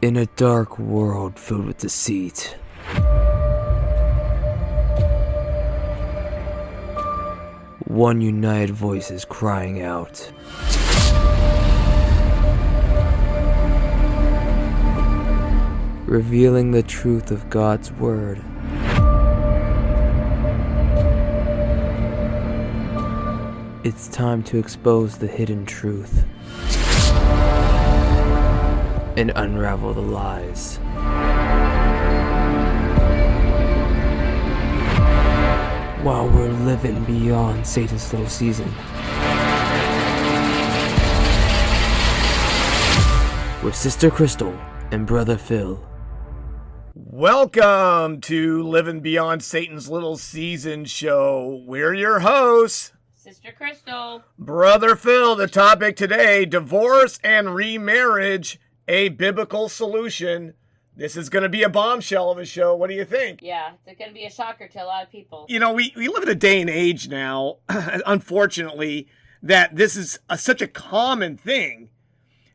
In a dark world filled with deceit, one united voice is crying out. Revealing the truth of God's Word. It's time to expose the hidden truth and unravel the lies. While we're living beyond Satan's little season. With Sister Crystal and Brother Phil. Welcome to Living Beyond Satan's Little Season show. We're your hosts. Sister Crystal. Brother Phil. The topic today, divorce and remarriage, a biblical solution. This is going to be a bombshell of a show. What do you think? Yeah, it's going to be a shocker to a lot of people. You know, we live in a day and age now, unfortunately, that this is such a common thing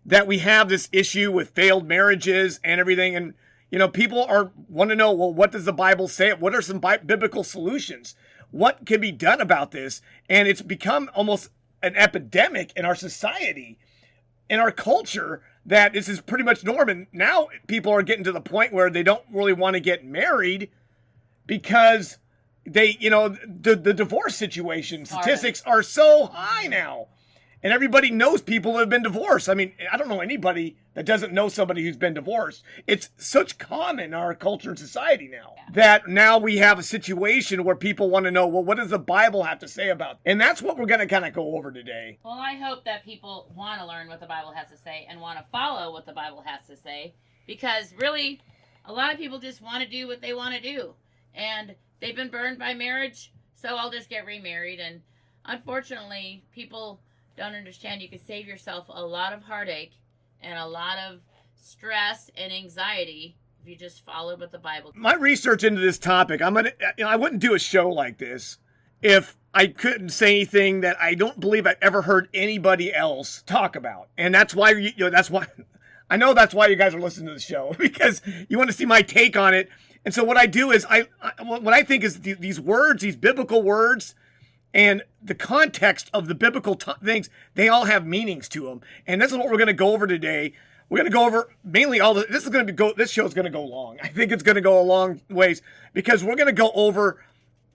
that we have this issue with failed marriages and everything. And, you know, people want to know, well, what does the Bible say? What are some biblical solutions? What can be done about this? And it's become almost an epidemic in our society, in our culture, that this is pretty much norm. And now people are getting to the point where they don't really want to get married because they, you know, the divorce situation statistics are so high now. And everybody knows people that have been divorced. I mean, I don't know anybody that doesn't know somebody who's been divorced. It's such common in our culture and society now that now we have a situation where people want to know, well, what does the Bible have to say about it? And that's what we're going to kind of go over today. Well, I hope that people want to learn what the Bible has to say and want to follow what the Bible has to say, because really, a lot of people just want to do what they want to do. And they've been burned by marriage, so I'll just get remarried. And unfortunately, people don't understand you can save yourself a lot of heartache and a lot of stress and anxiety if you just followed what the Bible. My research into this topic, I wouldn't do a show like this if I couldn't say anything that I don't believe I've ever heard anybody else talk about. And that's why that's why you guys are listening to the show, because you want to see my take on it. And so what I do is what I think is these words, these biblical words, and the context of the biblical things, they all have meanings to them. And this is what we're going to go over today. We're going to go over mainly this show is going to go long. I think it's going to go a long ways, because we're going to go over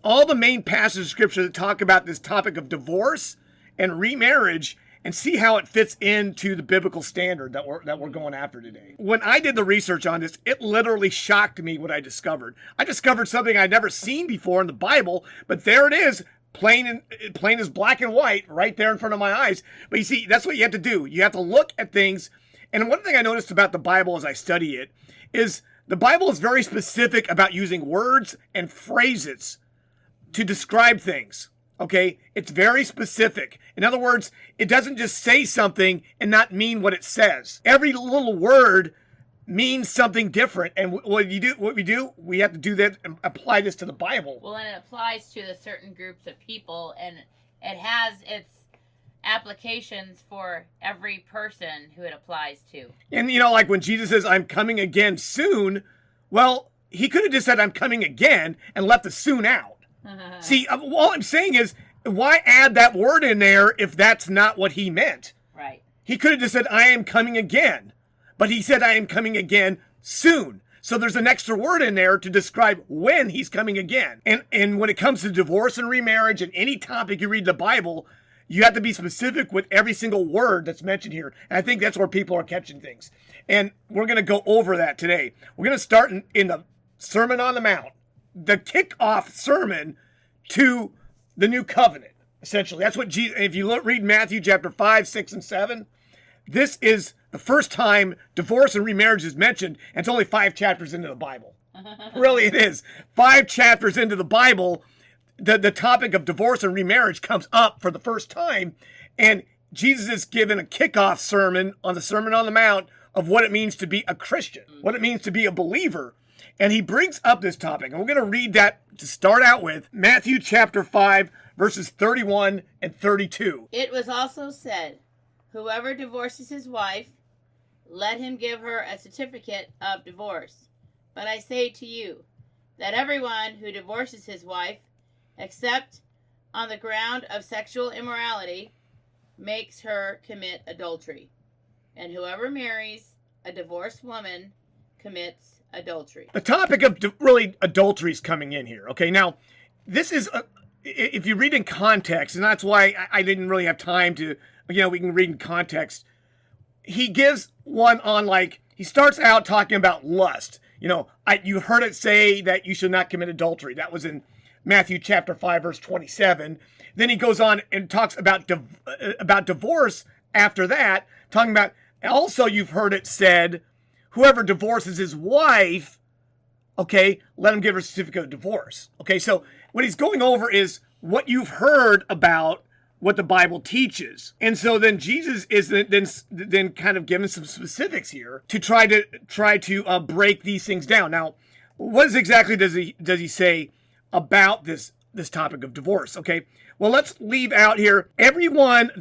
all the main passages of scripture that talk about this topic of divorce and remarriage and see how it fits into the biblical standard that we're going after today. When I did the research on this, it literally shocked me what I discovered. I discovered something I'd never seen before in the Bible, but there it is. Plain as black and white right there in front of my eyes. But you see, that's what you have to do. You have to look at things. And one thing I noticed about the Bible as I study it is the Bible is very specific about using words and phrases to describe things. Okay? It's very specific. In other words, it doesn't just say something and not mean what it says. Every little word means something different, and what we have to do that and apply this to the Bible. Well, and it applies to the certain groups of people, and it has its applications for every person who it applies to. And you know, like when Jesus says, "I'm coming again soon," well, he could have just said, "I'm coming again," and left the "soon" out. See, all I'm saying is, why add that word in there if that's not what he meant? Right. He could have just said, "I am coming again." But he said, "I am coming again soon." So there's an extra word in there to describe when he's coming again. And when it comes to divorce and remarriage and any topic you read the Bible, you have to be specific with every single word that's mentioned here. And I think that's where people are catching things. And we're going to go over that today. We're going to start in the Sermon on the Mount, the kickoff sermon to the new covenant, essentially. That's what Jesus, if you read Matthew chapter 5, 6, and 7, this is the first time divorce and remarriage is mentioned, and it's only 5 chapters into the Bible. Really, it is. 5 chapters into the Bible, the topic of divorce and remarriage comes up for the first time, and Jesus is given a kickoff sermon on the Sermon on the Mount of what it means to be a Christian, what it means to be a believer. And he brings up this topic, and we're going to read that to start out with. Matthew chapter 5, verses 31 and 32. It was also said, whoever divorces his wife let him give her a certificate of divorce. But I say to you that everyone who divorces his wife, except on the ground of sexual immorality, makes her commit adultery. And whoever marries a divorced woman commits adultery. The topic of really adultery is coming in here. Okay, now this is if you read in context, and that's why I didn't really have time to. We can read in context. He gives one on like he starts out talking about lust. You heard it say that you should not commit adultery. That was in Matthew chapter 5 verse 27. Then he goes on and talks about divorce after that, talking about also you've heard it said, whoever divorces his wife, okay, let him give her a certificate of divorce. Okay, so what he's going over is what you've heard about what the Bible teaches. And so then Jesus is then kind of giving some specifics here to try to break these things down. Now, what exactly does he say about this topic of divorce? Okay, well, let's leave out here every man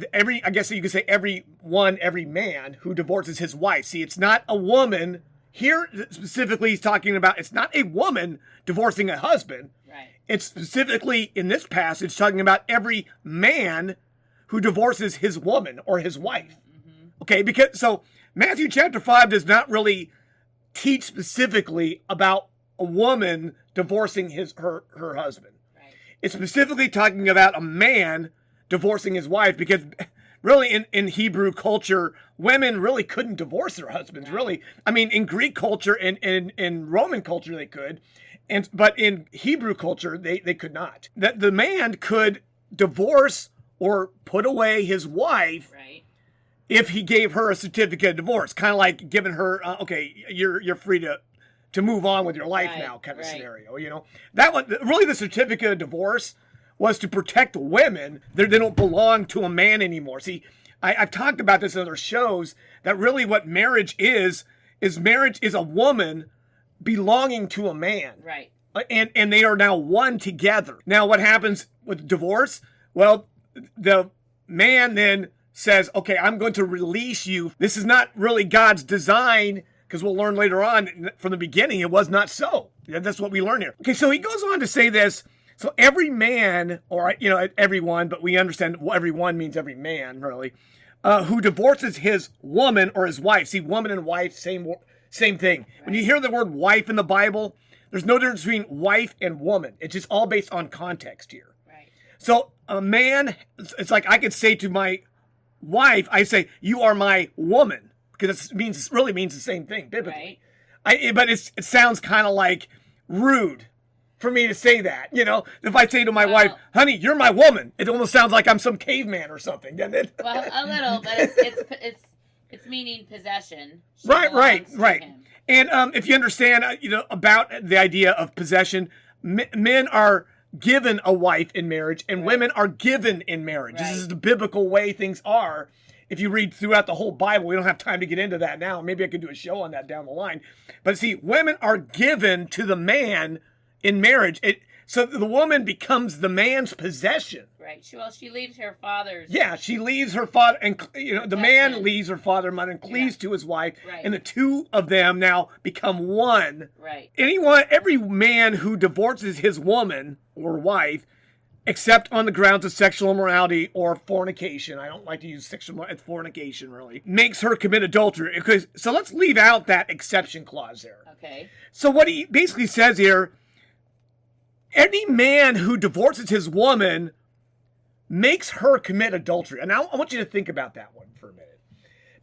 who divorces his wife. See, it's not a woman. Here specifically he's talking about it's not a woman divorcing a husband. Right. It's specifically in this passage talking about every man who divorces his woman or his wife. Mm-hmm. Okay, because so Matthew chapter 5 does not really teach specifically about a woman divorcing her husband. Right. It's specifically talking about a man divorcing his wife, because really in Hebrew culture, women really couldn't divorce their husbands. Right. Really, I mean, in Greek culture and in Roman culture they could, but in Hebrew culture they could not. That the man could divorce or put away his wife, Right. if he gave her a certificate of divorce, kind of like giving her, okay, you're free to move on with your life Right, now, kind of right. scenario. That one, really, the certificate of divorce was to protect women. They don't belong to a man anymore. See, I've talked about this in other shows, that really what marriage is marriage is a woman belonging to a man. Right. And they are now one together. Now, what happens with divorce? Well, the man then says, okay, I'm going to release you. This is not really God's design, because we'll learn later on from the beginning, it was not so. That's what we learn here. Okay, so he goes on to say this. So every man, or everyone, but we understand everyone means every man, really, who divorces his woman or his wife. See, woman and wife, same thing. Right. When you hear the word wife in the Bible, there's no difference between wife and woman. It's just all based on context here. Right. So a man, it's like I could say to my wife, I say, you are my woman, because it really means the same thing biblically. Right. But it sounds kind of like rude for me to say that. If I say to my wife, honey, you're my woman, it almost sounds like I'm some caveman or something, doesn't it? Well, a little, but it's meaning possession. She Right. belongs to him. And if you understand, about the idea of possession, men are given a wife in marriage, and women are given in marriage. Right. This is the biblical way things are. If you read throughout the whole Bible, we don't have time to get into that now. Maybe I could do a show on that down the line. But see, women are given to the man in marriage. So the woman becomes the man's possession. Right. She leaves her father's. Yeah, she leaves her father, and the man leaves her father and mother and cleaves to his wife, Right. and the two of them now become one. Right. Every man who divorces his woman or wife, except on the grounds of sexual immorality or fornication — I don't like to use sexual fornication, really — makes her commit adultery. So let's leave out that exception clause there. Okay. So what he basically says here, any man who divorces his woman makes her commit adultery. And I want you to think about that one for a minute.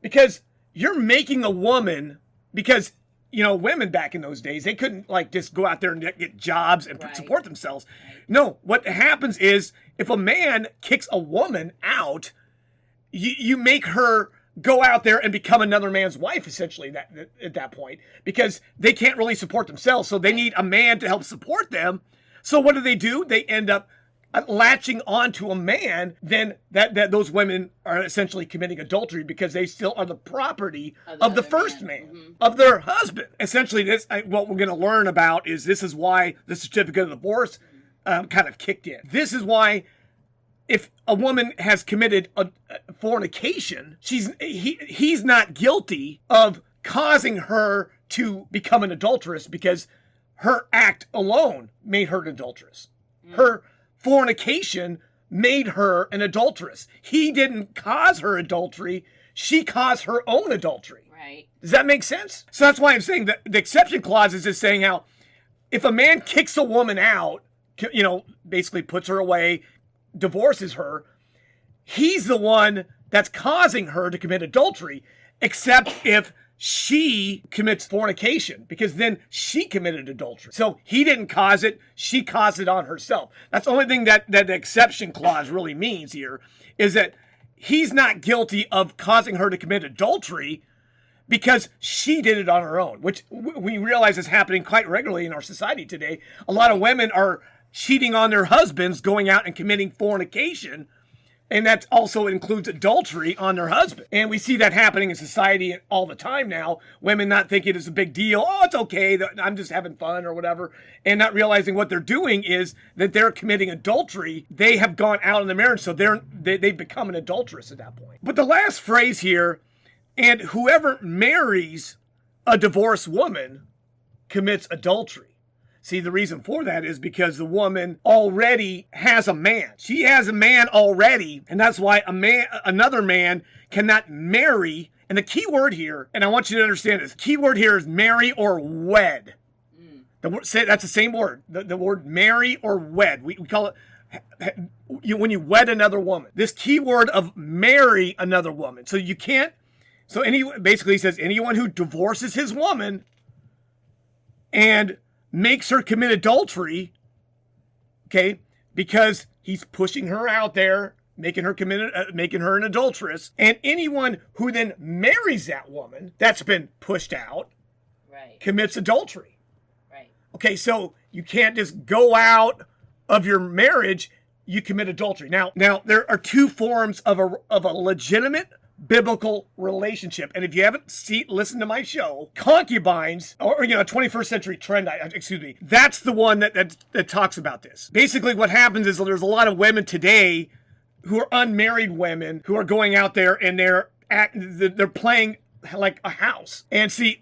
Because you're making a woman, because, women back in those days, they couldn't just go out there and get jobs and Right. support themselves. Right. No, what happens is if a man kicks a woman out, you make her go out there and become another man's wife, essentially, at that point, because they can't really support themselves. So they need a man to help support them. So what do? They end up latching onto a man. Then that those women are essentially committing adultery, because they still are the property of the first man, Mm-hmm. of their husband. Essentially, what we're going to learn about is this is why the certificate of divorce kind of kicked in. This is why if a woman has committed a fornication, he's not guilty of causing her to become an adulteress because her act alone made her an adulteress. Her fornication made her an adulteress. He didn't cause her adultery. She caused her own adultery. Right. Does that make sense? So that's why I'm saying that the exception clause is just saying how if a man kicks a woman out, basically puts her away, divorces her, he's the one that's causing her to commit adultery, except if she commits fornication, because then she committed adultery. So he didn't cause it, she caused it on herself. That's the only thing that the exception clause really means here, is that he's not guilty of causing her to commit adultery because she did it on her own, which we realize is happening quite regularly in our society today. A lot of women are cheating on their husbands, going out and committing fornication, and that also includes adultery on their husband. And we see that happening in society all the time now. Women not thinking it's a big deal. Oh, it's okay. I'm just having fun or whatever. And not realizing what they're doing is that they're committing adultery. They have gone out in the marriage, so they've become an adulteress at that point. But the last phrase here, and whoever marries a divorced woman commits adultery. See, the reason for that is because the woman already has a man. She has a man already, and that's why another man cannot marry. And the key word here, and I want you to understand this, key word here is marry or wed. That's the same word. The word marry or wed. We call it when you wed another woman. This key word of marry another woman. So you can't. So basically he says anyone who divorces his woman and makes her commit adultery, okay, because he's pushing her out there, making her an adulteress, and anyone who then marries that woman that's been pushed out, right, commits adultery. Right. Okay, so you can't just go out of your marriage, you commit adultery. Now there are two forms of a legitimate biblical relationship, and if you haven't listened to my show, concubines, or 21st century trend, that's the one that talks about this. Basically, what happens is there's a lot of women today who are unmarried women who are going out there and they're playing like a house. And see,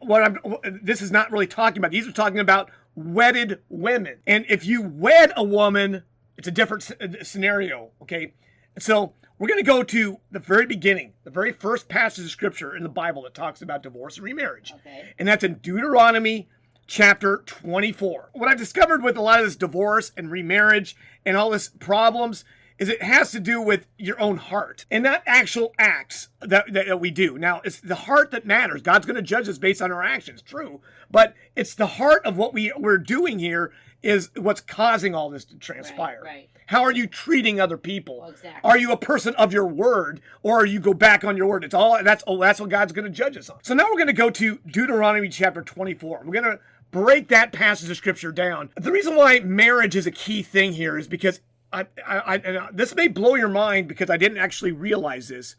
this is not really talking about. These are talking about wedded women. And if you wed a woman, it's a different scenario. Okay, so we're going to go to the very beginning, the very first passage of scripture in the Bible that talks about divorce and remarriage. Okay. And that's in Deuteronomy chapter 24. What I've discovered with a lot of this divorce and remarriage and all this problems is it has to do with your own heart and not actual acts that we do. Now, it's the heart that matters. God's going to judge us based on our actions, true. But it's the heart of what we're doing here is what's causing all this to transpire. Right. How are you treating other people? Well, exactly. Are you a person of your word, or you go back on your word? That's what God's going to judge us on. So now we're going to go to Deuteronomy chapter 24. We're going to break that passage of scripture down. The reason why marriage is a key thing here is because this may blow your mind because I didn't actually realize this,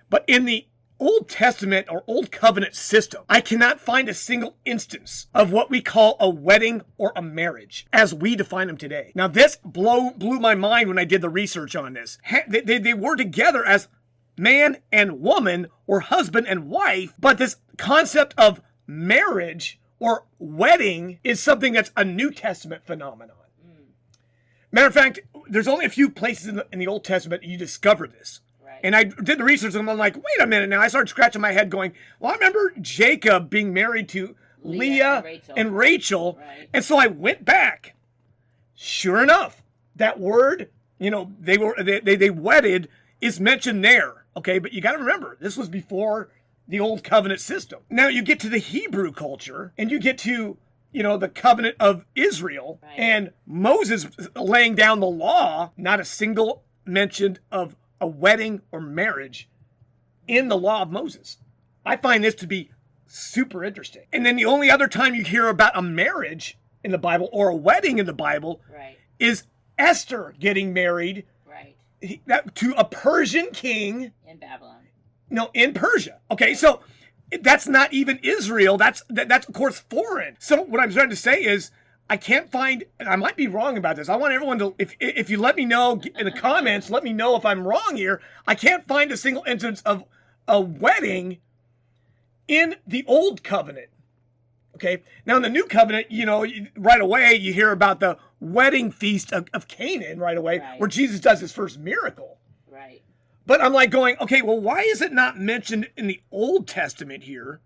but in the Old Testament or Old Covenant system, I cannot find a single instance of what we call a wedding or a marriage as we define them today. Now, this blew my mind when I did the research on this. They were together as man and woman or husband and wife, but this concept of marriage or wedding is something that's a New Testament phenomenon. Matter of fact, there's only a few places in the Old Testament you discover this. And I did the research, and I'm like, wait a minute now. I started scratching my head going, well, I remember Jacob being married to Leah and Rachel. Right. And so I went back. Sure enough, that word, they wedded is mentioned there. Okay, but you got to remember, this was before the Old Covenant system. Now you get to the Hebrew culture, and you get to the covenant of Israel, and Moses laying down the law, not a single mention of a wedding or marriage in the law of Moses. I find this to be super interesting. And then the only other time you hear about a marriage in the Bible or a wedding in the Bible is Esther getting married to a Persian king. In Babylon. No, in Persia. Okay, so that's not even Israel. That's of course foreign. So what I'm trying to say is I can't find, and I might be wrong about this. I want everyone to, if you let me know in the comments, let me know if I'm wrong here. I can't find a single instance of a wedding in the old covenant. Okay. Now in the new covenant, right away you hear about the wedding feast of Canaan right away, Right. where Jesus does his first miracle. Right. But I'm like going, okay, well, why is it not mentioned in the Old Testament here?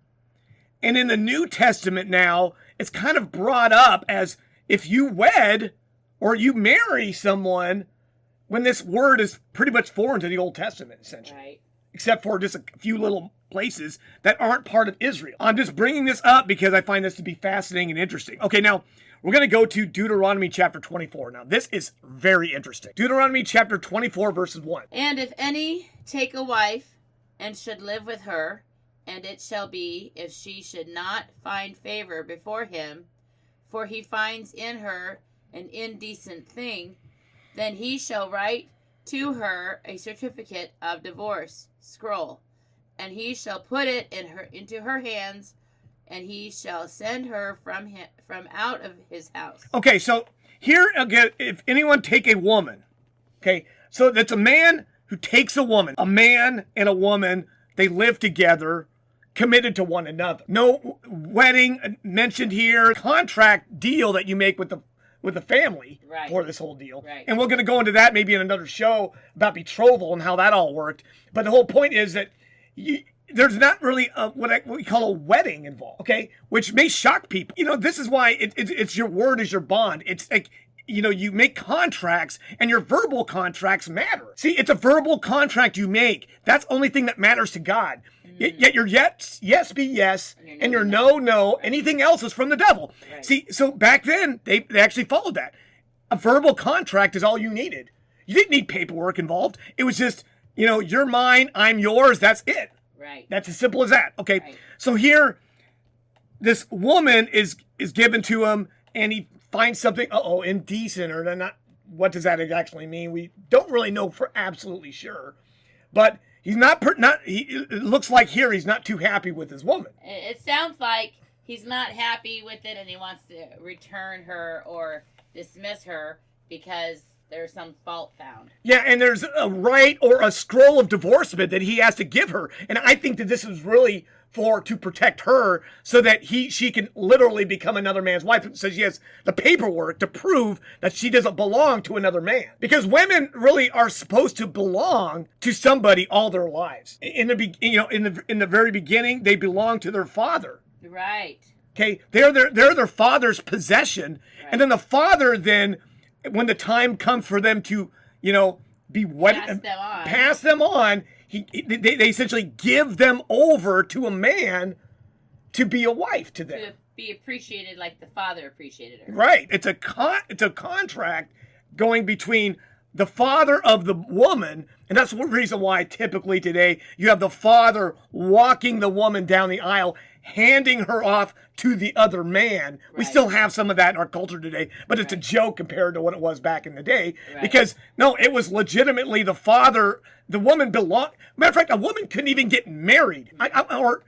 And in the New Testament now, it's kind of brought up as if you wed or you marry someone, when this word is pretty much foreign to the Old Testament, essentially. Right. Except for just a few little places that aren't part of Israel. I'm just bringing this up because I find this to be fascinating and interesting. Okay, now we're going to go to Deuteronomy chapter 24. Now, this is very interesting. Deuteronomy chapter 24, verses 1. And if any take a wife and should live with her, and it shall be, if she should not find favor before him, for he finds in her an indecent thing, then he shall write to her a certificate of divorce scroll, and he shall put it into her hands, and he shall send her from out of his house. Okay, so here again, if anyone take a woman, okay, so that's a man who takes a woman. A man and a woman, they live together, committed to one another. No wedding mentioned here. Contract deal that you make with the family Right. for this whole deal. Right. And we're going to go into that maybe in another show about betrothal and how that all worked. But the whole point is that there's not really what we call a wedding involved, okay? Which may shock people. This is why it's your word is your bond. It's like, you make contracts, and your verbal contracts matter. See, it's a verbal contract you make. That's the only thing that matters to God. Yet your yes be yes, and your no. Anything else is from the devil. Right. See, so back then, they actually followed that. A verbal contract is all you needed. You didn't need paperwork involved. It was just, you're mine, I'm yours, that's it. Right. That's as simple as that. Okay. Right. So here, this woman is given to him, and he finds something, indecent, or not. What does that actually mean? We don't really know for absolutely sure. But he's it looks like here he's not too happy with his woman. It sounds like he's not happy with it, and he wants to return her or dismiss her because there's some fault found. Yeah, and there's a right or a scroll of divorcement that he has to give her. And I think that this is really to protect her so that she can literally become another man's wife. So she has the paperwork to prove that she doesn't belong to another man. Because women really are supposed to belong to somebody all their lives. In the very beginning, they belong to their father. Right. Okay, they're their father's possession, Right. and then the father when the time comes for them to be wedded, pass them on, they essentially give them over to a man to be a wife to them. To be appreciated like the father appreciated her. Right. It's a contract going between the father of the woman, and that's one reason why typically today you have the father walking the woman down the aisle, handing her off to the other man. Right. We still have some of that in our culture today, but it's a joke compared to what it was back in the day. Right. Because, no, it was legitimately the father, the woman belonged. Matter of fact, a woman couldn't even get married or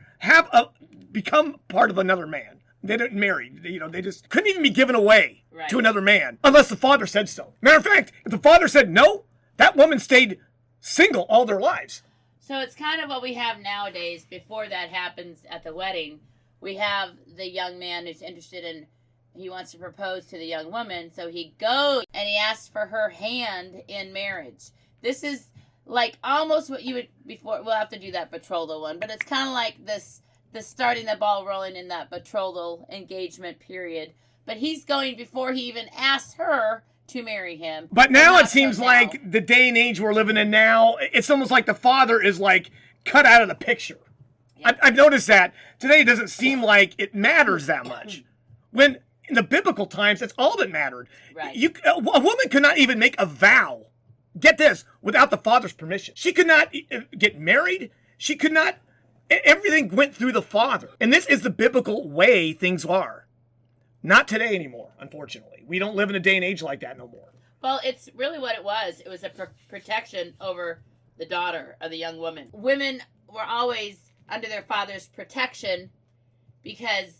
become part of another man. They didn't marry. They just couldn't even be given away to another man unless the father said so. Matter of fact, if the father said no, that woman stayed single all their lives. So it's kind of what we have nowadays. Before that happens at the wedding, we have the young man who's interested in, he wants to propose to the young woman. So he goes and he asks for her hand in marriage. This is like almost what you would before. We'll have to do that betrothal one, but it's kind of like the starting the ball rolling in that betrothal engagement period. But he's going before he even asks her to marry him. But now it seems like the day and age we're living in now, it's almost like the father is like cut out of the picture. Yeah. I've noticed that. Today it doesn't seem like it matters that much. When in the biblical times, that's all that mattered. Right. A woman could not even make a vow, get this, without the father's permission. She could not get married. She could not, everything went through the father. And this is the biblical way things are. Not today anymore, unfortunately. We don't live in a day and age like that no more. Well, it's really what it was. It was a protection over the daughter of the young woman. Women were always under their father's protection because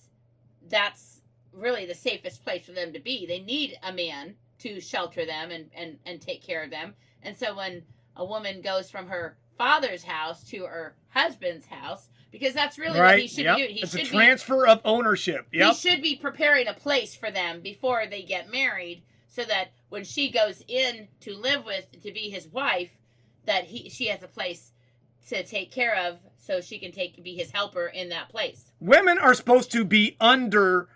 that's really the safest place for them to be. They need a man to shelter them and take care of them. And so when a woman goes from her father's house to her husband's house, because that's really what he should be doing. It's a transfer of ownership. He should be preparing a place for them before they get married, so that when she goes in to live with, to be his wife, that she has a place to take care of, so she can be his helper in that place. Women are supposed to be under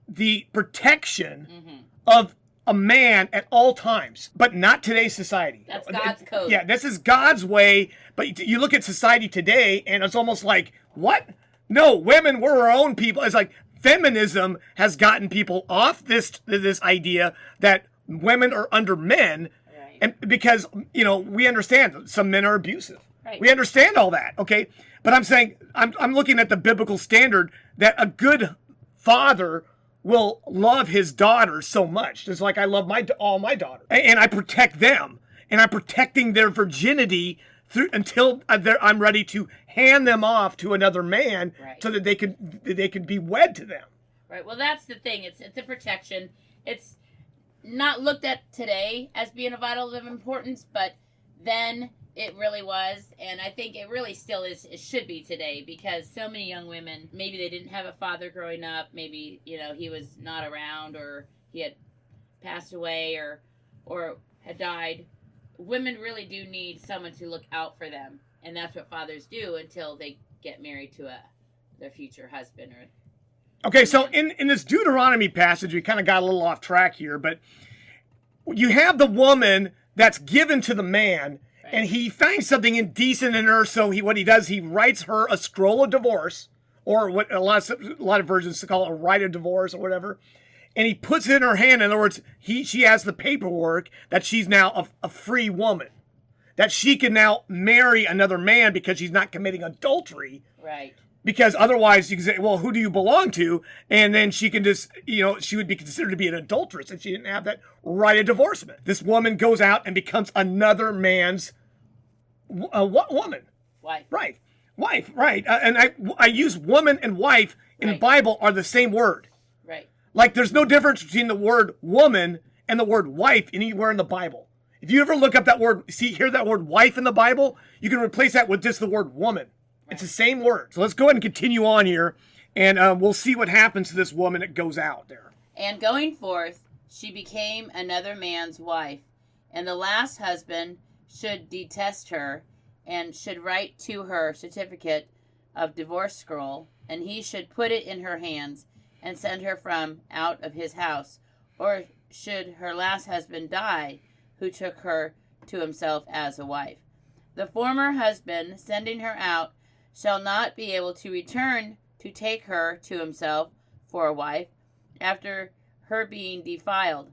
the protection of a man at all times, but not today's society. That's God's code. Yeah, this is God's way, but you look at society today, and it's almost like, what? No, women, we're our own people. It's like feminism has gotten people off this idea that women are under men, right. And because, we understand some men are abusive. Right. We understand all that, okay? But I'm saying, I'm looking at the biblical standard that a good father will love his daughters so much, just like I love all my daughters, and I protect them, and I'm protecting their virginity until I'm ready to hand them off to another man, right. so that they can be wed to them. Right. Well, that's the thing. It's a protection. It's not looked at today as being of vital importance, but then it really was, and I think it really still is. It should be today, because so many young women, maybe they didn't have a father growing up, maybe he was not around, or he had passed away, or had died. Women really do need someone to look out for them, and that's what fathers do until they get married to their future husband. Okay, so in this Deuteronomy passage, we kind of got a little off track here, but you have the woman that's given to the man. Right. And he finds something indecent in her, so what he does, he writes her a scroll of divorce, or what a lot of versions call it a right of divorce or whatever, and he puts it in her hand. In other words, she has the paperwork that she's now a free woman, that she can now marry another man because she's not committing adultery. Right. Because otherwise you can say, well, who do you belong to? And then she can just, she would be considered to be an adulteress if she didn't have that right of divorcement. This woman goes out and becomes another man's woman. Wife. Right. Wife, right. And I use woman and wife in the Bible are the same word. Right. Like there's no difference between the word woman and the word wife anywhere in the Bible. If you ever look up that word, hear that word wife in the Bible, you can replace that with just the word woman. It's the same word. So let's go ahead and continue on here, and we'll see what happens to this woman that goes out there. And going forth, she became another man's wife, and the last husband should detest her, and should write to her certificate of divorce scroll, and he should put it in her hands, and send her from out of his house. Or should her last husband die, who took her to himself as a wife. The former husband, sending her out, shall not be able to return to take her to himself for a wife, after her being defiled.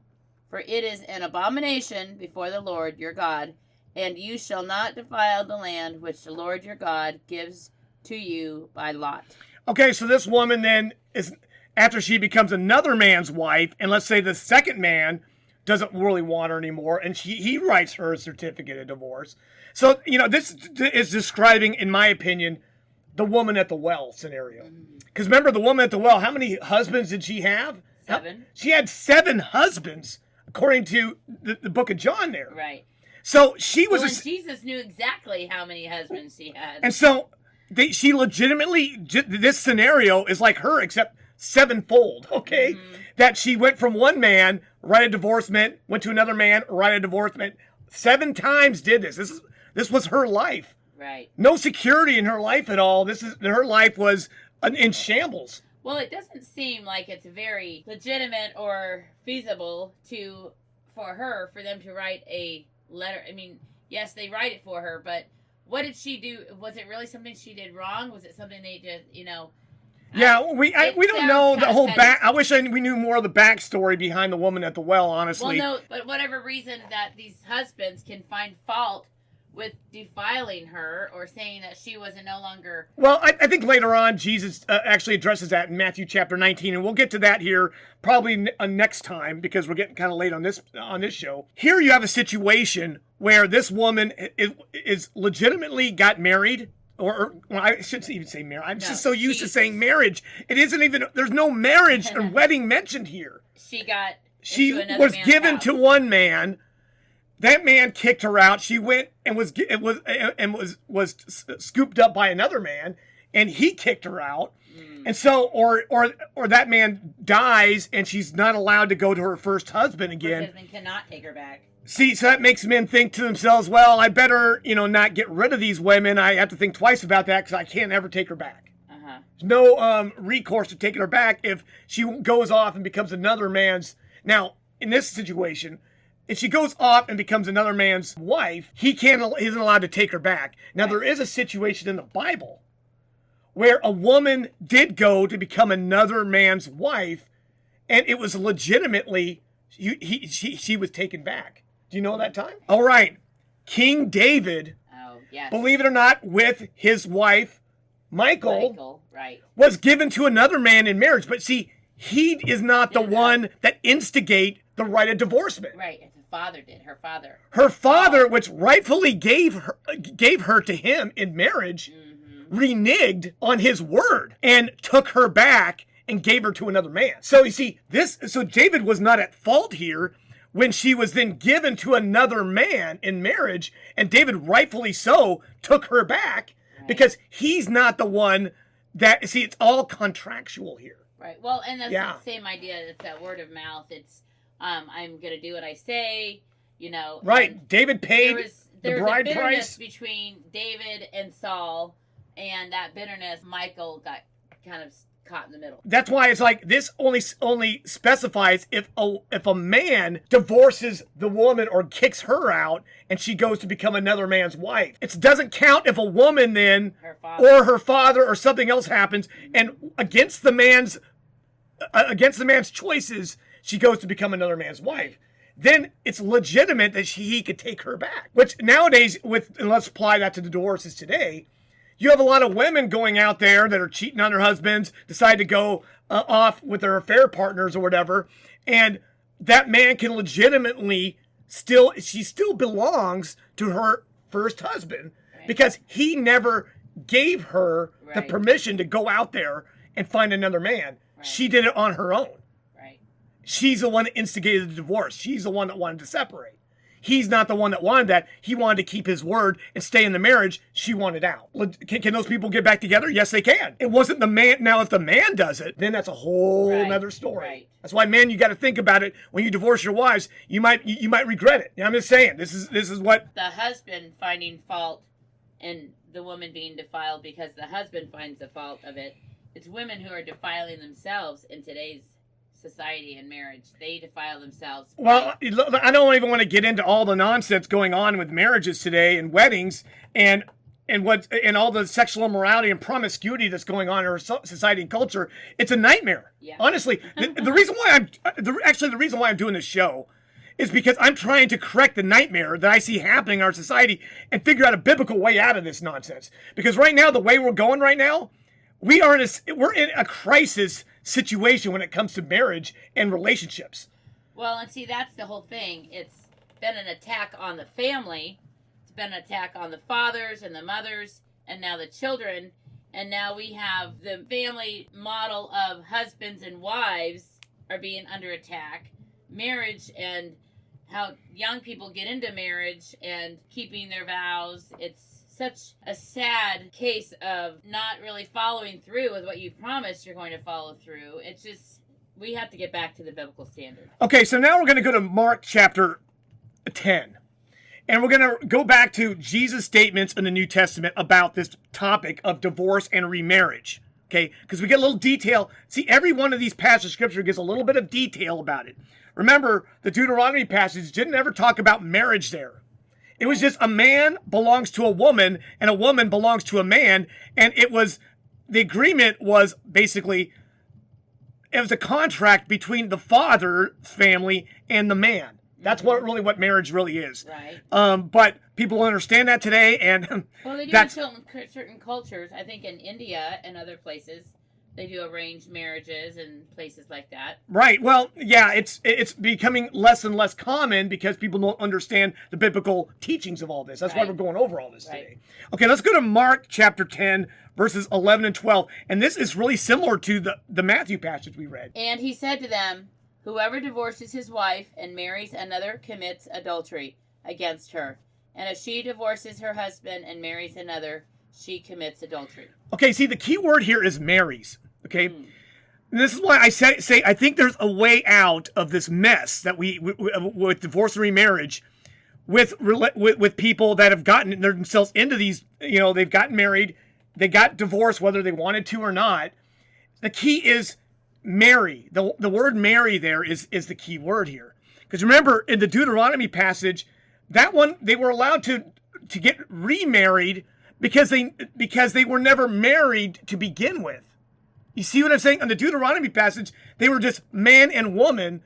For it is an abomination before the Lord your God, and you shall not defile the land which the Lord your God gives to you by lot. Okay, so this woman then is, after she becomes another man's wife, and let's say the second man doesn't really want her anymore, and he writes her a certificate of divorce. So, this is describing, in my opinion, the woman at the well scenario. Because remember, the woman at the well, how many husbands did she have? 7. She had 7 husbands, according to the book of John there. Right. So she was... and Jesus knew exactly how many husbands she had. And so she legitimately... This scenario is like her, except 7-fold, okay? Mm-hmm. That she went from one man, right a divorcement, went to another man, right a divorcement. 7 times did this. This was her life. Right. No security in her life at all. Her life was in shambles. Well, it doesn't seem like it's very legitimate or feasible for them to write a letter. I mean, yes, they write it for her, but what did she do? Was it really something she did wrong? Was it something they just, Yeah, we don't know the whole back. I wish we knew more of the backstory behind the woman at the well, honestly. Well, no, but whatever reason that these husbands can find fault with defiling her or saying that she was no longer... Well, I think later on Jesus actually addresses that in Matthew chapter 19, and we'll get to that here probably next time because we're getting kind of late on this show. Here you have a situation where this woman is legitimately got married, or well, I shouldn't even say marriage. I'm No, just so used to saying marriage. It isn't even, there's no marriage and wedding mentioned here. She got She into another was man's given house. to one man. That man kicked her out. She went and was scooped up by another man, and he kicked her out. And so, or that man dies, and she's not allowed to go to her first husband again. Her husband cannot take her back. See, so that makes men think to themselves, well, I better, not get rid of these women. I have to think twice about that because I can't ever take her back. There's no recourse to taking her back if she goes off and becomes another man's. Now, in this situation, if she goes off and becomes another man's wife, he isn't allowed to take her back. Now, there is a situation in the Bible where a woman did go to become another man's wife, and it was legitimately, she was taken back. Do you know that time? All right. King David, believe it or not, with his wife, Michael, right, was given to another man in marriage. But see, he is not the one that instigate the right of divorcement. Right. The father did. Her father. Her father, which rightfully gave her to him in marriage, reneged on his word and took her back and gave her to another man. So you see, so David was not at fault here when she was then given to another man in marriage, and David rightfully so took her back because he's not the one that, see, it's all contractual here. Right. Well, and that's the same idea. It's that word of mouth. It's, I'm going to do what I say, Right. David paid the bride a bitterness price between David and Saul, and that bitterness, Michael got kind of caught in the middle. That's why it's like this only specifies if a man divorces the woman or kicks her out and she goes to become another man's wife. It doesn't count if a woman then her father or something else happens and against the man's choices she goes to become another man's wife. Then it's legitimate that he could take her back. Which nowadays, and let's apply that to the divorces today, you have a lot of women going out there that are cheating on their husbands, decide to go off with their affair partners or whatever, and that man can legitimately she still belongs to her first husband because he never gave her the permission to go out there and find another man. She did it on her own. She's the one that instigated the divorce. She's the one that wanted to separate. He's not the one that wanted that. He wanted to keep his word and stay in the marriage. She wanted out. Can those people get back together? Yes, they can. It wasn't the man. Now, if the man does it, then that's a whole other story. Right. That's why, men, you got to think about it. When you divorce your wives, you might regret it. I'm just saying, this is what the husband finding fault and the woman being defiled because the husband finds the fault of it. It's women who are defiling themselves in today's society and marriage. They defile themselves. Well, I don't even want to get into all the nonsense going on with marriages today and weddings and all the sexual immorality and promiscuity that's going on in our society and culture. It's a nightmare. Yeah. Honestly, the reason why I'm doing this show is because I'm trying to correct the nightmare that I see happening in our society and figure out a biblical way out of this nonsense. Because right now, the way we're going right now, we're in a crisis situation when it comes to marriage and relationships. Well, and see, that's the whole thing. It's been an attack on the family. It's been an attack on the fathers and the mothers and now the children. And now we have the family model of husbands and wives are being under attack. Marriage and how young people get into marriage and keeping their vows. It's such a sad case of not really following through with what you promised you're going to follow through. It's just, we have to get back to the biblical standard. Okay, so now we're going to go to Mark chapter 10. And we're going to go back to Jesus' statements in the New Testament about this topic of divorce and remarriage. Okay, because we get a little detail. See, every one of these passages of scripture gives a little bit of detail about it. Remember, the Deuteronomy passage didn't ever talk about marriage there. It was just a man belongs to a woman and a woman belongs to a man. And the agreement was basically, it was a contract between the father's family and the man. That's what marriage really is. Right. But people understand that today. And well, they do in certain cultures. I think in India and other places, they do arranged marriages and places like that. Right. Well, yeah, it's becoming less and less common because people don't understand the biblical teachings of all this. That's why we're going over all this today. Okay, let's go to Mark chapter 10, verses 11 and 12. And this is really similar to the Matthew passage we read. And he said to them, whoever divorces his wife and marries another commits adultery against her. And if she divorces her husband and marries another, she commits adultery. Okay, see, the key word here is marries. Okay, and this is why I say I think there's a way out of this mess that we with divorce and remarriage, with people that have gotten themselves into these. They've gotten married, they got divorced whether they wanted to or not. The key is marry. The word marry there is the key word here. Because remember in the Deuteronomy passage, that one they were allowed to get remarried because they were never married to begin with. You see what I'm saying? On the Deuteronomy passage, they were just man and woman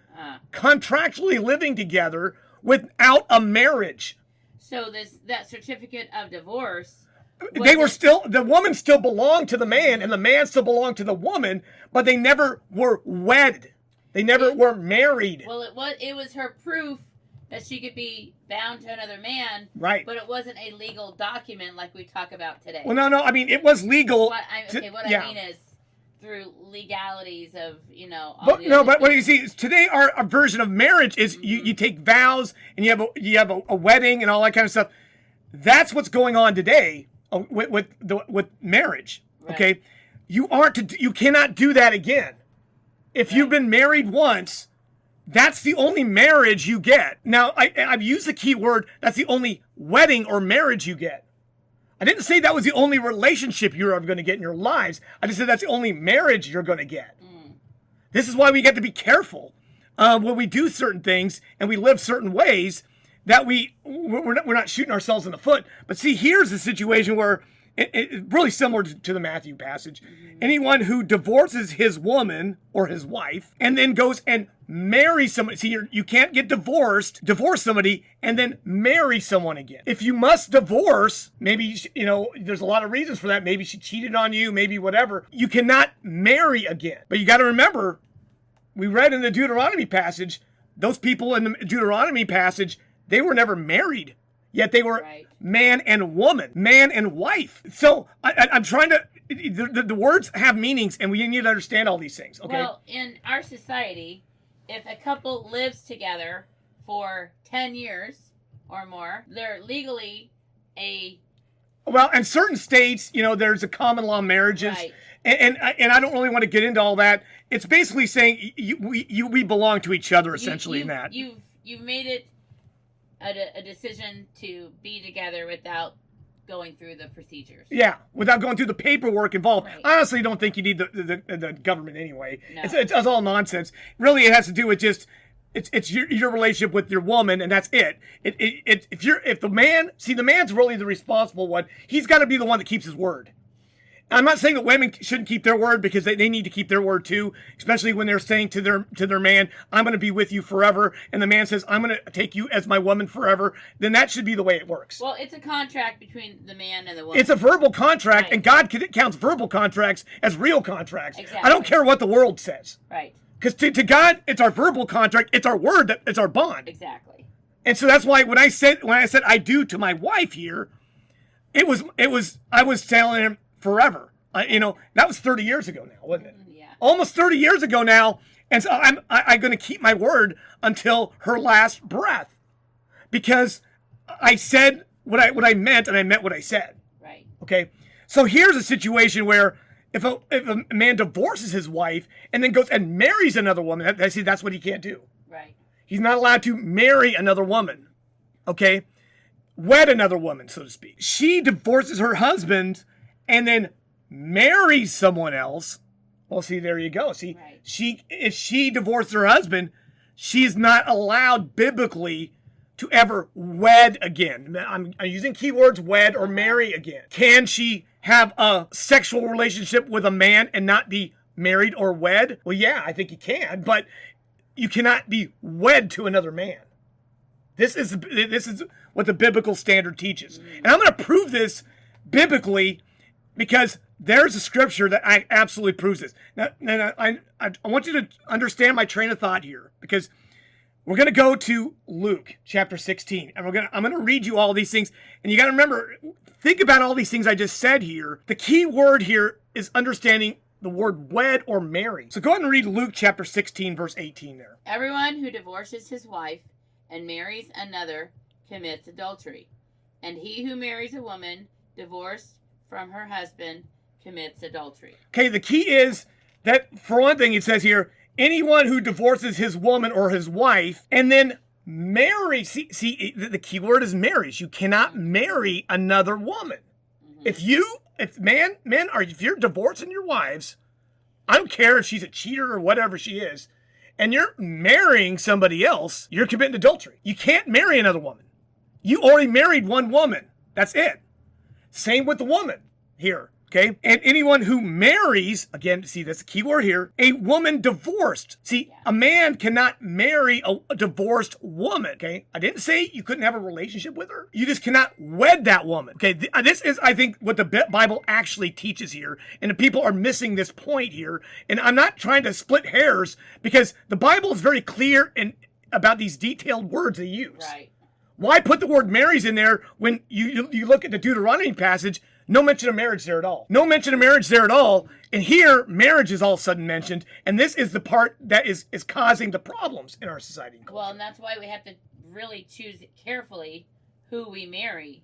contractually living together without a marriage. So that certificate of divorce, the woman still belonged to the man and the man still belonged to the woman, but they never were wed. They never were married. Well, it was her proof that she could be bound to another man. Right. But it wasn't a legal document like we talk about today. Well, no. I mean, it was legal. I mean is through legalities of, but what you see is today our version of marriage is you take vows and you have a wedding and all that kind of stuff. That's what's going on today with marriage. Right. Okay, you cannot do that again. If you've been married once, that's the only marriage you get. Now I've used the key word. That's the only wedding or marriage you get. I didn't say that was the only relationship you're ever going to get in your lives. I just said that's the only marriage you're going to get. This is why we get to be careful when we do certain things and we live certain ways that we're not shooting ourselves in the foot. But see, here's the situation where it's really similar to the Matthew passage. Anyone who divorces his woman or his wife and then goes and marries somebody. See, you can't get divorce somebody, and then marry someone again. If you must divorce, maybe, there's a lot of reasons for that. Maybe she cheated on you, maybe whatever. You cannot marry again. But you got to remember, we read in the Deuteronomy passage, those people in the Deuteronomy passage, they were never married. Yet they were man and woman, man and wife. So I'm trying to, the words have meanings and we need to understand all these things, okay? Well, in our society, if a couple lives together for 10 years or more, they're legally Well, in certain states, there's a common law marriages. Right. And I don't really want to get into all that. It's basically saying we belong to each other, essentially, in that. You've made it a decision to be together without going through the procedures. Yeah, without going through the paperwork involved. Right. I honestly don't think you need the government anyway. No. It's all nonsense. Really, it has to do with just it's your relationship with your woman, and that's it. If the man's really the responsible one. He's got to be the one that keeps his word. I'm not saying that women shouldn't keep their word because they need to keep their word too, especially when they're saying to their man, I'm going to be with you forever, and the man says, I'm going to take you as my woman forever. Then that should be the way it works. Well, it's a contract between the man and the woman. It's a verbal contract, right. And God counts verbal contracts as real contracts. Exactly. I don't care what the world says. Right. Because to God, it's our verbal contract, it's our word, it's our bond. Exactly. And so that's why when I said I do to my wife here, I was telling him forever. That was 30 years ago now, wasn't it? Yeah. Almost 30 years ago now. And so I'm going to keep my word until her last breath, because I said what I meant, and I meant what I said. Right. Okay. So here's a situation where if a man divorces his wife and then goes and marries another woman, that's what he can't do. Right. He's not allowed to marry another woman. Okay. Wed another woman, so to speak. She divorces her husband and then marries someone else. Well, see, there you go. See, right. If she divorced her husband, she's not allowed biblically to ever wed again. I'm using keywords wed or marry again. Can she have a sexual relationship with a man and not be married or wed? Well, yeah, I think you can, but you cannot be wed to another man. This is what the biblical standard teaches. And I'm going to prove this biblically because there's a scripture that I absolutely proves this. Now I want you to understand my train of thought here, because we're going to go to Luke chapter 16, and I'm going to read you all these things. And you got to remember, think about all these things I just said here. The key word here is understanding the word wed or marry. So go ahead and read Luke chapter 16, verse 18 there. Everyone who divorces his wife and marries another commits adultery. And he who marries a woman divorced from her husband commits adultery. Okay, the key is that, for one thing, it says here, anyone who divorces his woman or his wife and then marries, see, the key word is marries. You cannot marry another woman. Mm-hmm. If you're divorcing your wives, I don't care if she's a cheater or whatever she is, and you're marrying somebody else, you're committing adultery. You can't marry another woman. You already married one woman. That's it. Same with the woman here. Okay, and anyone who marries, again, see, that's the key word here, a woman divorced. See, a man cannot marry a divorced woman, okay? I didn't say you couldn't have a relationship with her. You just cannot wed that woman, okay? This is, I think, what the Bible actually teaches here, and the people are missing this point here. And I'm not trying to split hairs, because the Bible is very clear about these detailed words they use. Right. Why put the word marries in there when you look at the Deuteronomy passage? No mention of marriage there at all. No mention of marriage there at all. And here, marriage is all of a sudden mentioned. And this is the part that is causing the problems in our society and culture. Well, and that's why we have to really choose carefully who we marry.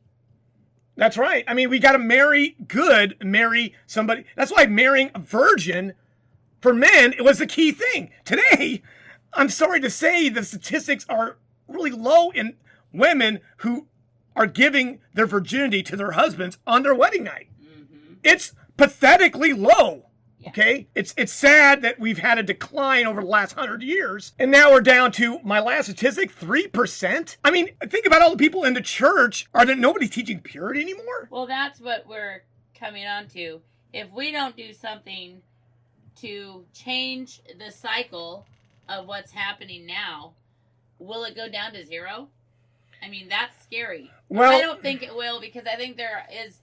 That's right. I mean, we got to marry somebody. That's why marrying a virgin for men, it was the key thing. Today, I'm sorry to say, the statistics are really low in women who are giving their virginity to their husbands on their wedding night. Mm-hmm. It's pathetically low. Yeah. Okay? It's sad that we've had a decline over the last 100 years. And now we're down to, my last statistic, 3%. I mean, think about all the people in the church. Are there nobody teaching purity anymore? Well, that's what we're coming on to. If we don't do something to change the cycle of what's happening now, will it go down to zero? I mean, that's scary. Well, I don't think it will, because I think there is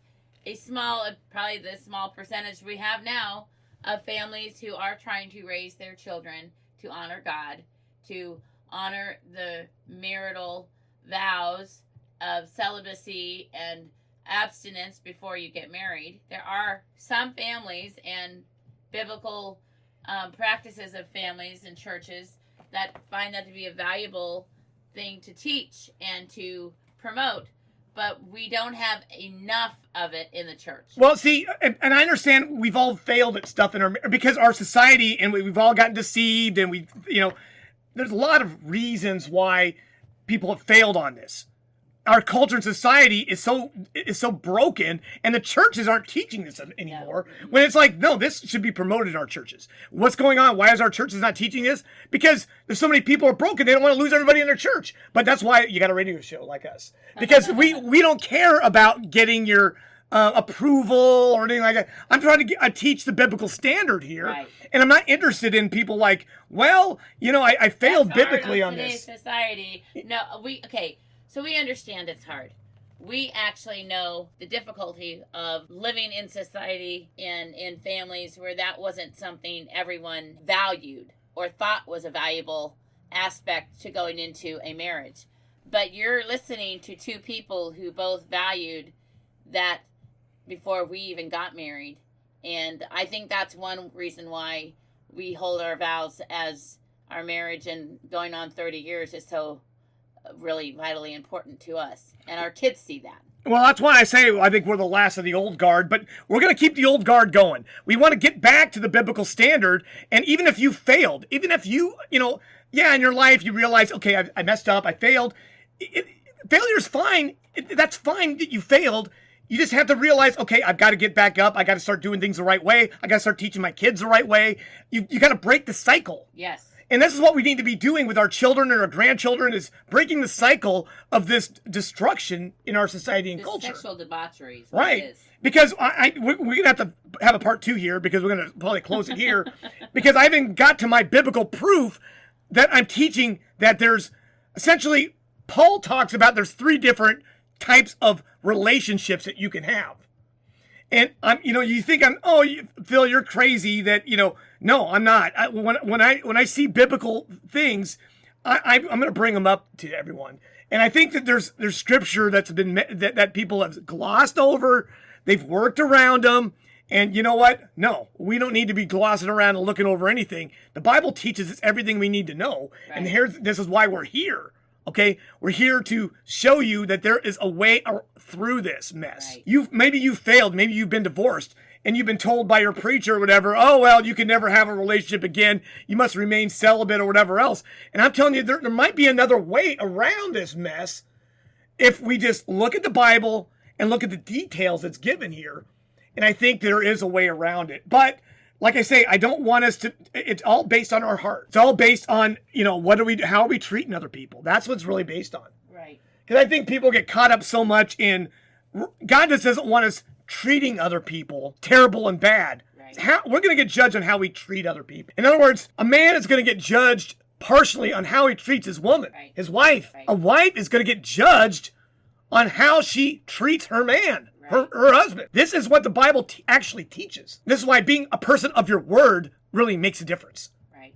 probably the small percentage we have now of families who are trying to raise their children to honor God, to honor the marital vows of celibacy and abstinence before you get married. There are some families and biblical practices of families and churches that find that to be a valuable thing to teach and to promote, but we don't have enough of it in the church. Well, see, and I understand we've all failed at stuff because our society, and we've all gotten deceived, and there's a lot of reasons why people have failed on this. Our culture and society is so broken, and the churches aren't teaching this anymore. No. When it's like, no, this should be promoted in our churches. What's going on? Why is our churches not teaching this? Because there's so many people are broken, they don't want to lose everybody in their church. But that's why you got a radio show like us, because we don't care about getting your approval or anything like that. I'm trying to teach the biblical standard here, right. And I'm not interested in people like, well, I failed biblically on this. Today's society, no, So we understand it's hard. We actually know the difficulty of living in society and in families where that wasn't something everyone valued or thought was a valuable aspect to going into a marriage. But you're listening to two people who both valued that before we even got married. And I think that's one reason why we hold our vows as our marriage and going on 30 years is so really vitally important to us, and our kids see that. Well, that's why I say I think we're the last of the old guard, but we're going to keep the old guard going. We want to get back to the biblical standard, and even if you failed, even if in your life you realize, okay, I messed up, I failed. Failure's fine. That's fine that you failed. You just have to realize, okay, I've got to get back up. I got to start doing things the right way. I got to start teaching my kids the right way. You got to break the cycle. Yes. And this is what we need to be doing with our children and our grandchildren, is breaking the cycle of this destruction in our society and culture. Sexual debauchery. Right. Because we're going to have a part 2 here, because we're going to probably close it here. Because I haven't got to my biblical proof that I'm teaching that there's essentially, Paul talks about there's 3 different types of relationships that you can have. And you think Phil, you're crazy that, no, I'm not. When I see biblical things, I'm going to bring them up to everyone. And I think that there's scripture that's been, that people have glossed over. They've worked around them. And you know what? No, we don't need to be glossing around and looking over anything. The Bible teaches us everything we need to know. Right. And this is why we're here. Okay, we're here to show you that there is a way through this mess. Right. Maybe you failed, maybe you've been divorced, and you've been told by your preacher or whatever, oh, well, you can never have a relationship again. You must remain celibate or whatever else. And I'm telling you, there might be another way around this mess if we just look at the Bible and look at the details that's given here. And I think there is a way around it. But like I say, I don't want us to, it's all based on our heart. It's all based on, how are we treating other people? That's what's really based on. Right. Because I think people get caught up so much in, God just doesn't want us treating other people terrible and bad. Right. We're going to get judged on how we treat other people. In other words, a man is going to get judged partially on how he treats his woman, right. His wife. Right. A wife is going to get judged on how she treats her man. Her husband. This is what the Bible actually teaches. This is why being a person of your word really makes a difference. Right.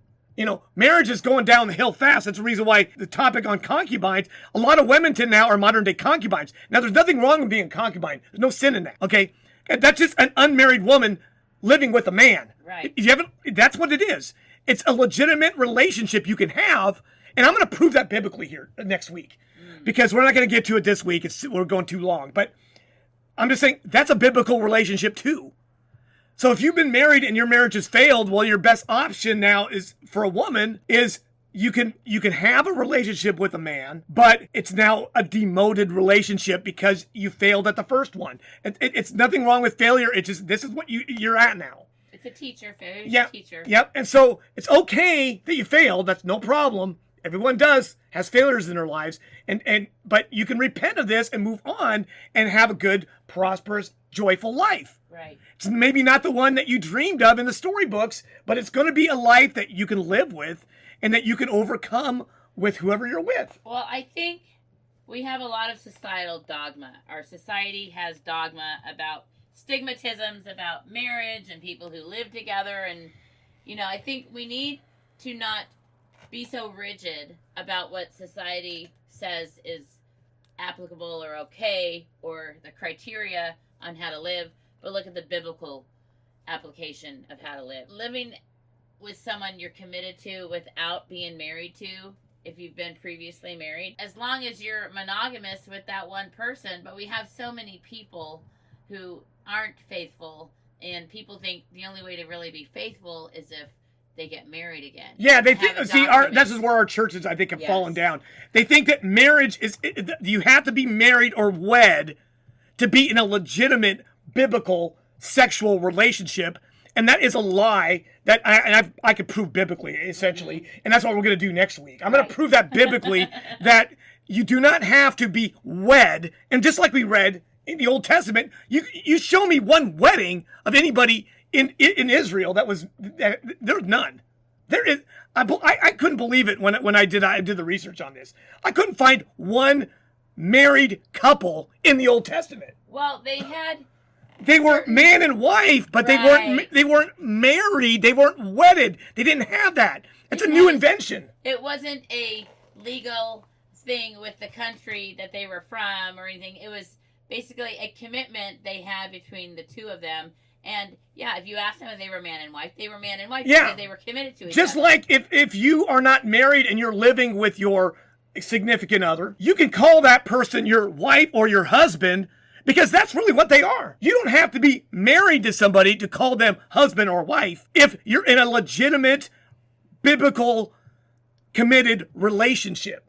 Marriage is going down the hill fast. That's the reason why the topic on concubines, a lot of women now are modern day concubines. Now, there's nothing wrong with being a concubine. There's no sin in that. Okay. That's just an unmarried woman living with a man. Right. That's what it is. It's a legitimate relationship you can have. And I'm going to prove that biblically here next week, because we're not going to get to it this week. We're going too long, but I'm just saying that's a biblical relationship too. So if you've been married and your marriage has failed, well, your best option now is for a woman is you can have a relationship with a man, but it's now a demoted relationship because you failed at the first one. It's nothing wrong with failure. It's just, this is what you're at now. It's a teacher. Failure's a teacher. Yep. And so it's okay that you failed. That's no problem. Everyone has failures in their lives, but you can repent of this and move on and have a good, prosperous, joyful life. Right. It's maybe not the one that you dreamed of in the storybooks, but it's going to be a life that you can live with and that you can overcome with whoever you're with. Well, I think we have a lot of societal dogma. Our society has dogma about stigmatisms about marriage and people who live together, and I think we need to not be so rigid about what society says is applicable or okay or the criteria on how to live, but look at the biblical application of how to live. Living with someone you're committed to without being married to, if you've been previously married, as long as you're monogamous with that one person. But we have so many people who aren't faithful, and people think the only way to really be faithful is if they get married again. Yeah, they think. This is where our churches, I think, have fallen down. They think that marriage is you have to be married or wed to be in a legitimate biblical sexual relationship, and that is a lie that I could prove biblically, essentially, and that's what we're going to do next week. I'm going to prove that biblically that you do not have to be wed, and just like we read in the Old Testament, you show me one wedding of anybody in Israel there's none. There is. I couldn't believe it when I did the research on this. I couldn't find one married couple in the Old Testament. Well, they were man and wife, but they weren't married. They weren't wedded. They didn't have that. It's a new invention. It wasn't a legal thing with the country that they were from or anything. It was basically a commitment they had between the two of them. And if you ask them if they were man and wife, they were man and wife because they were committed to each other. Just like if you are not married and you're living with your significant other, you can call that person your wife or your husband because that's really what they are. You don't have to be married to somebody to call them husband or wife if you're in a legitimate, biblical, committed relationship.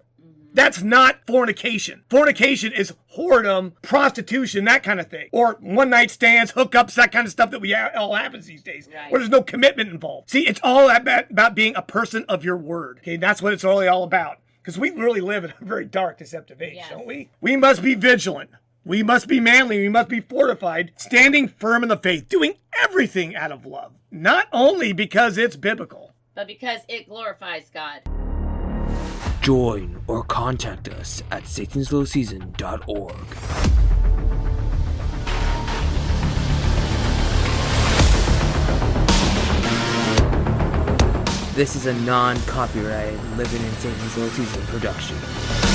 That's not fornication. Fornication is whoredom, prostitution, that kind of thing. Or one-night stands, hookups, that kind of stuff that all happens these days, where there's no commitment involved. See, it's all about being a person of your word. Okay, that's what it's really all about. Because we really live in a very dark, deceptive age, don't we? We must be vigilant. We must be manly. We must be fortified, standing firm in the faith, doing everything out of love. Not only because it's biblical, but because it glorifies God. Join or contact us at satanslowseason.org. This is a non-copyrighted Living in St. Louis Season production.